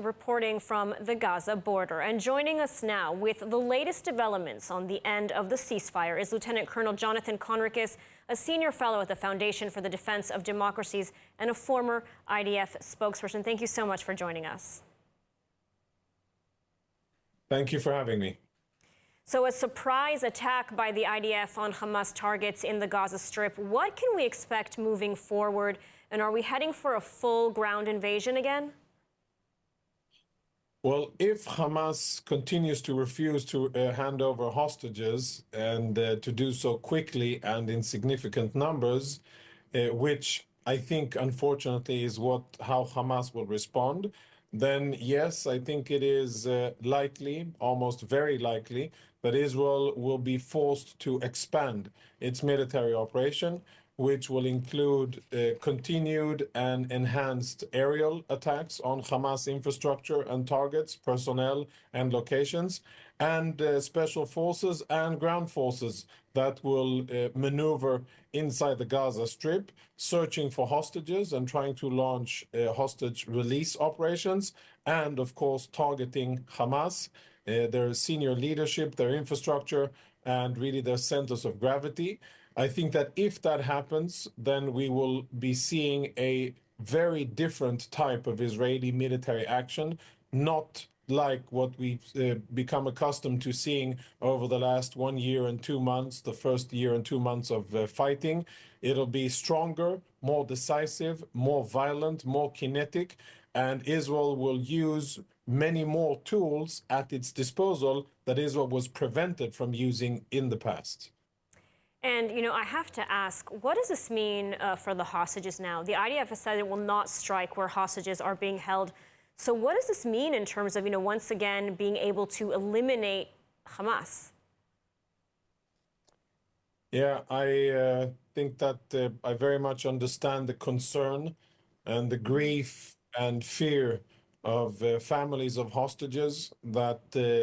reporting from the Gaza border. And joining us now with the latest developments on the end of the ceasefire is Lieutenant Colonel Jonathan Conricus, a senior fellow at the Foundation for the Defense of Democracies and a former IDF spokesperson. Thank you so much for joining us. Thank you for having me. So a surprise attack by the IDF on Hamas targets in the Gaza Strip. What can we expect moving forward? And are we heading for a full ground invasion again? Well, if Hamas continues to refuse to hand over hostages and to do so quickly and in significant numbers, which I think, unfortunately, is how Hamas will respond, then yes, I think it is likely, almost very likely, that Israel will be forced to expand its military operation, which will include continued and enhanced aerial attacks on Hamas infrastructure and targets, personnel and locations, and special forces and ground forces that will maneuver inside the Gaza Strip, searching for hostages and trying to launch hostage release operations, and of course targeting Hamas, their senior leadership, their infrastructure, and really their centers of gravity. I think that if that happens, then we will be seeing a very different type of Israeli military action, not like what we've become accustomed to seeing over the last 1 year and 2 months, the first year and 2 months of fighting. It'll be stronger, more decisive, more violent, more kinetic, and Israel will use many more tools at its disposal that Israel was prevented from using in the past. And, I have to ask, what does this mean for the hostages now? The IDF has said it will not strike where hostages are being held. So what does this mean in terms of, once again, being able to eliminate Hamas? Yeah, I think that I very much understand the concern and the grief and fear of families of hostages that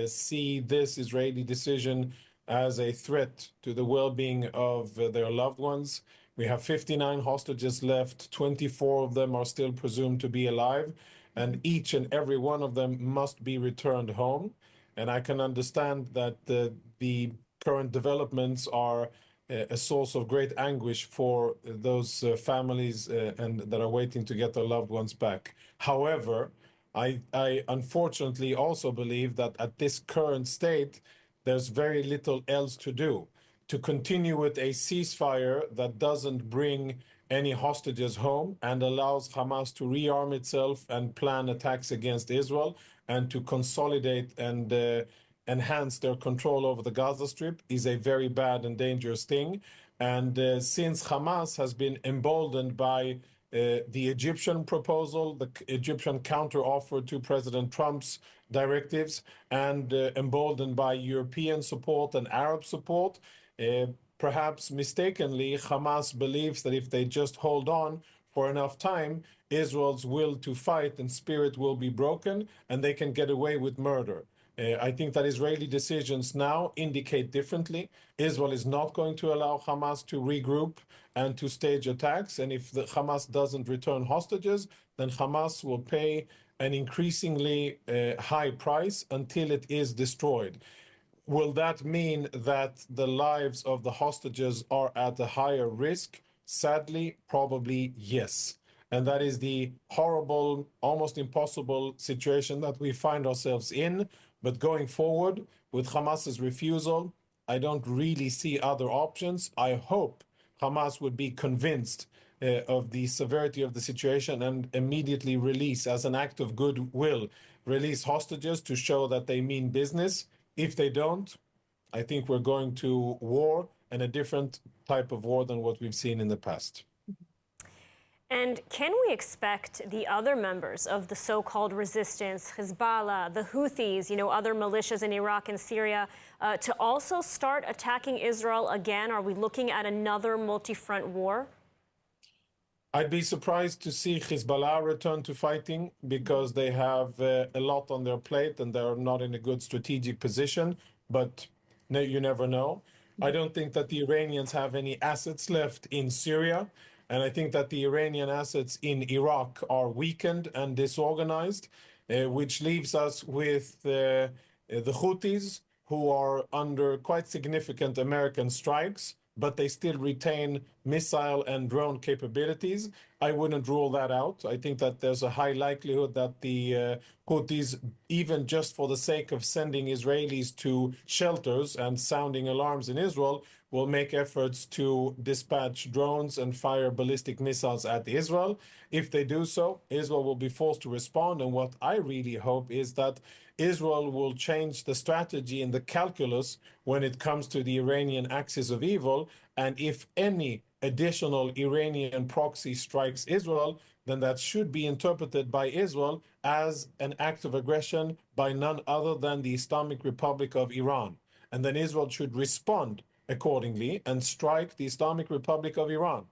see this Israeli decision as a threat to the well-being of their loved ones. We have 59 hostages left. 24 of them are still presumed to be alive, and each and every one of them must be returned home. And I can understand that the current developments are a source of great anguish for those families and that are waiting to get their loved ones back. However, I unfortunately also believe that at this current state, there's very little else to do. To continue with a ceasefire that doesn't bring any hostages home and allows Hamas to rearm itself and plan attacks against Israel and to consolidate and enhance their control over the Gaza Strip is a very bad and dangerous thing. And since Hamas has been emboldened by the Egyptian proposal, the Egyptian counteroffer to President Trump's directives, and emboldened by European support and Arab support, perhaps mistakenly, Hamas believes that if they just hold on for enough time, Israel's will to fight and spirit will be broken and they can get away with murder. I think that Israeli decisions now indicate differently. Israel is not going to allow Hamas to regroup and to stage attacks. And if the Hamas doesn't return hostages, then Hamas will pay an increasingly high price until it is destroyed. Will that mean that the lives of the hostages are at a higher risk? Sadly, probably yes. And that is the horrible, almost impossible situation that we find ourselves in. But going forward, with Hamas's refusal, I don't really see other options. I hope Hamas would be convinced of the severity of the situation and immediately release, as an act of goodwill, release hostages to show that they mean business. If they don't, I think we're going to war, and a different type of war than what we've seen in the past. And can we expect the other members of the so-called resistance, Hezbollah, the Houthis, other militias in Iraq and Syria, to also start attacking Israel again? Are we looking at another multi-front war? I'd be surprised to see Hezbollah return to fighting because they have a lot on their plate and they're not in a good strategic position, but you never know. I don't think that the Iranians have any assets left in Syria. And I think that the Iranian assets in Iraq are weakened and disorganized. which leaves us with the Houthis, who are under quite significant American strikes, but they still retain missile and drone capabilities. I wouldn't rule that out. I think that there's a high likelihood that the Houthis, even just for the sake of sending Israelis to shelters and sounding alarms in Israel, will make efforts to dispatch drones and fire ballistic missiles at Israel. If they do so, Israel will be forced to respond. And what I really hope is that Israel will change the strategy and the calculus when it comes to the Iranian axis of evil. And if any additional Iranian proxy strikes Israel, then that should be interpreted by Israel as an act of aggression by none other than the Islamic Republic of Iran. And then Israel should respond accordingly and strike the Islamic Republic of Iran.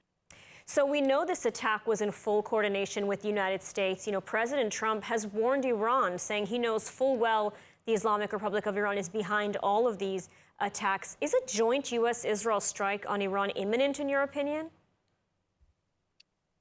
So we know this attack was in full coordination with the United States. You know, President Trump has warned Iran, saying he knows full well the Islamic Republic of Iran is behind all of these attacks. Is a joint U.S.-Israel strike on Iran imminent, in your opinion?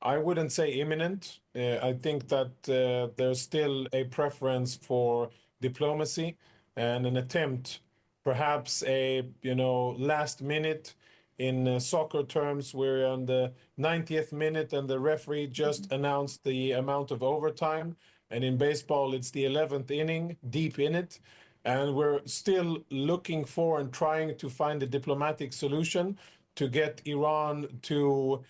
I wouldn't say imminent. I think that there's still a preference for diplomacy and an attempt, perhaps a last minute. In soccer terms, we're on the 90th minute and the referee just announced the amount of overtime. And in baseball, it's the 11th inning, deep in it. And we're still looking for and trying to find a diplomatic solution to get Iran to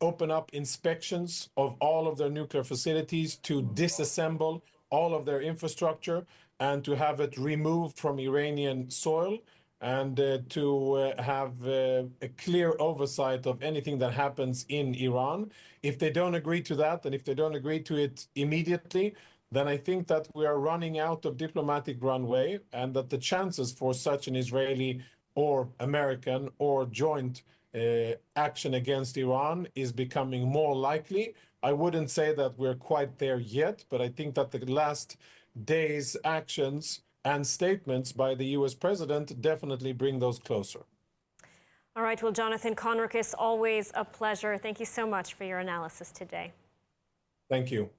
open up inspections of all of their nuclear facilities, to disassemble all of their infrastructure, and to have it removed from Iranian soil, and to have a clear oversight of anything that happens in Iran. If they don't agree to that, and if they don't agree to it immediately, then I think that we are running out of diplomatic runway, and that the chances for such an Israeli or American or joint action against Iran is becoming more likely. I wouldn't say that we're quite there yet, but I think that the last days' actions and statements by the U.S. president definitely bring those closer. All right. Well, Jonathan Conricus, always a pleasure. Thank you so much for your analysis today. Thank you.